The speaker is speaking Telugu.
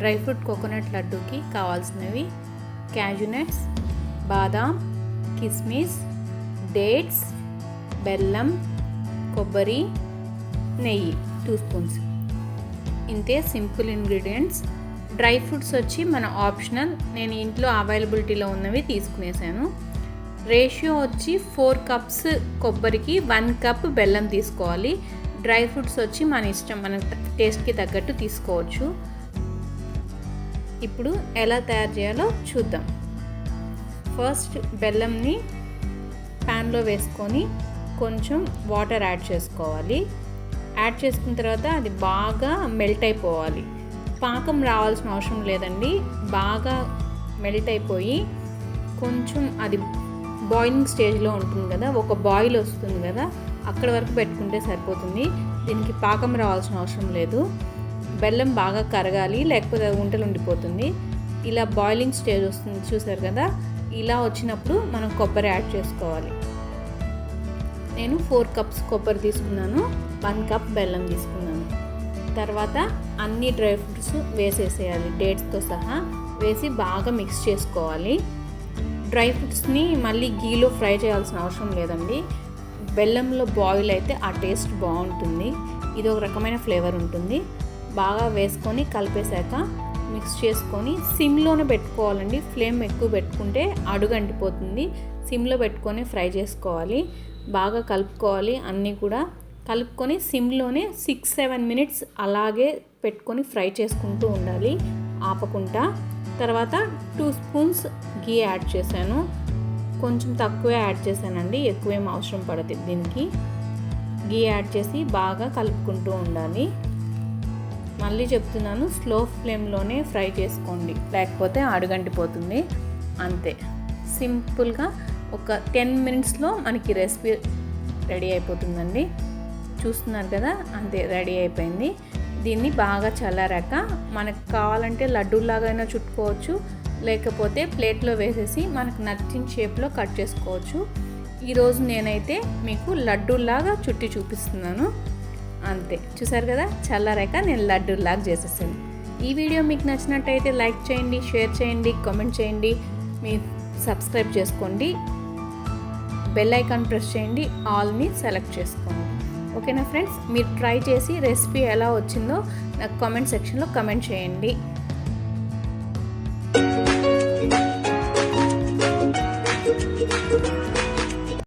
డ్రై ఫ్రూట్ కోకోనట్ లడ్డూకి కావాల్సినవి క్యాజూ నట్స్, బాదాం, కిస్మిస్, డేట్స్, బెల్లం, కొబ్బరి, నెయ్యి 2 స్పూన్స్. ఇంతే సింపుల్ ఇంగ్రీడియంట్స్. డ్రై ఫ్రూట్స్ వచ్చి మన ఆప్షనల్, నేను ఇంట్లో అవైలబిలిటీలో ఉన్నవి తీసుకునేసాను. రేషియో వచ్చి 4 కప్స్ కొబ్బరికి 1 కప్ బెల్లం తీసుకోవాలి. డ్రై ఫ్రూట్స్ వచ్చి మన ఇష్టం, మన టేస్ట్కి తగ్గట్టు తీసుకోవచ్చు. ఇప్పుడు ఎలా తయారు చేయాలో చూద్దాం. ఫస్ట్ బెల్లంని ప్యాన్లో వేసుకొని కొంచెం వాటర్ యాడ్ చేసుకోవాలి. యాడ్ చేసుకున్న తర్వాత అది బాగా మెల్ట్ అయిపోవాలి. పాకం రావాల్సిన అవసరం లేదండి. బాగా మెల్ట్ అయిపోయి కొంచెం అది బాయిలింగ్ స్టేజ్లో ఉంటుంది కదా, ఒక బాయిల్ వస్తుంది కదా, అక్కడ వరకు పెట్టుకుంటే సరిపోతుంది. దీనికి పాకం రావాల్సిన అవసరం లేదు. బెల్లం బాగా కరగాలి, లేకపోతే అది ఉంటలు ఉండిపోతుంది. ఇలా బాయిలింగ్ స్టేజ్ వస్తుంది చూసారు కదా, ఇలా వచ్చినప్పుడు మనం కొబ్బరి యాడ్ చేసుకోవాలి. నేను 4 కప్స్ కొబ్బరి తీసుకున్నాను, 1 కప్ బెల్లం తీసుకున్నాను. తర్వాత అన్ని డ్రై ఫ్రూట్స్ వేసేసేయాలి, డేట్స్తో సహా వేసి బాగా మిక్స్ చేసుకోవాలి. డ్రై ఫ్రూట్స్ని మళ్ళీ గీలో ఫ్రై చేయాల్సిన అవసరం లేదండి. బెల్లంలో బాయిల్ అయితే ఆ టేస్ట్ బాగుంటుంది, ఇది ఒక రకమైన ఫ్లేవర్ ఉంటుంది. బాగా వేసుకొని కలిపేశాక మిక్స్ చేసుకొని సిమ్లోనే పెట్టుకోవాలండి. ఫ్లేమ్ ఎక్కువ పెట్టుకుంటే అడుగంటిపోతుంది. సిమ్లో పెట్టుకొని ఫ్రై చేసుకోవాలి. బాగా కలుపుకోవాలి. అన్నీ కూడా కలుపుకొని సిమ్లోనే 6-7 మినిట్స్ అలాగే పెట్టుకొని ఫ్రై చేసుకుంటూ ఉండాలి ఆపకుండా. తర్వాత 2 స్పూన్స్ గీ యాడ్ చేశాను. కొంచెం తక్కువే యాడ్ చేశానండి, ఎక్కువేం అవసరం పడదు దీనికి. గీ యాడ్ చేసి బాగా కలుపుకుంటూ ఉండాలి. మళ్ళీ చెప్తున్నాను, స్లో ఫ్లేమ్లోనే ఫ్రై చేసుకోండి, లేకపోతే అడుగంటిపోతుంది. అంతే, సింపుల్గా ఒక 10 మినిట్స్లో మనకి రెసిపీ రెడీ అయిపోతుందండి. చూస్తున్నారు కదా, అంతే రెడీ అయిపోయింది. దీన్ని బాగా చల్లారాక మనకు కావాలంటే లడ్డూలాగైనా చుట్టుకోవచ్చు, లేకపోతే ప్లేట్లో వేసేసి మనకు నచ్చిన షేప్లో కట్ చేసుకోవచ్చు. ఈరోజు నేనైతే మీకు లడ్డూలాగా చుట్టి చూపిస్తున్నాను. అంతే, చూసారు కదా, చల్లారాక నేను లడ్డూలాగా చేసేసాను. ఈ వీడియో మీకు నచ్చినట్టయితే లైక్ చేయండి, షేర్ చేయండి, కామెంట్ చేయండి, మీ సబ్స్క్రైబ్ చేసుకోండి, బెల్ ఐకాన్ ప్రెస్ చేయండి, ఆల్ని సెలెక్ట్ చేసుకోండి. ఓకేనా ఫ్రెండ్స్, మీరు ట్రై చేసి రెసిపీ ఎలా వచ్చిందో నాకు కామెంట్ సెక్షన్లో కామెంట్ చేయండి.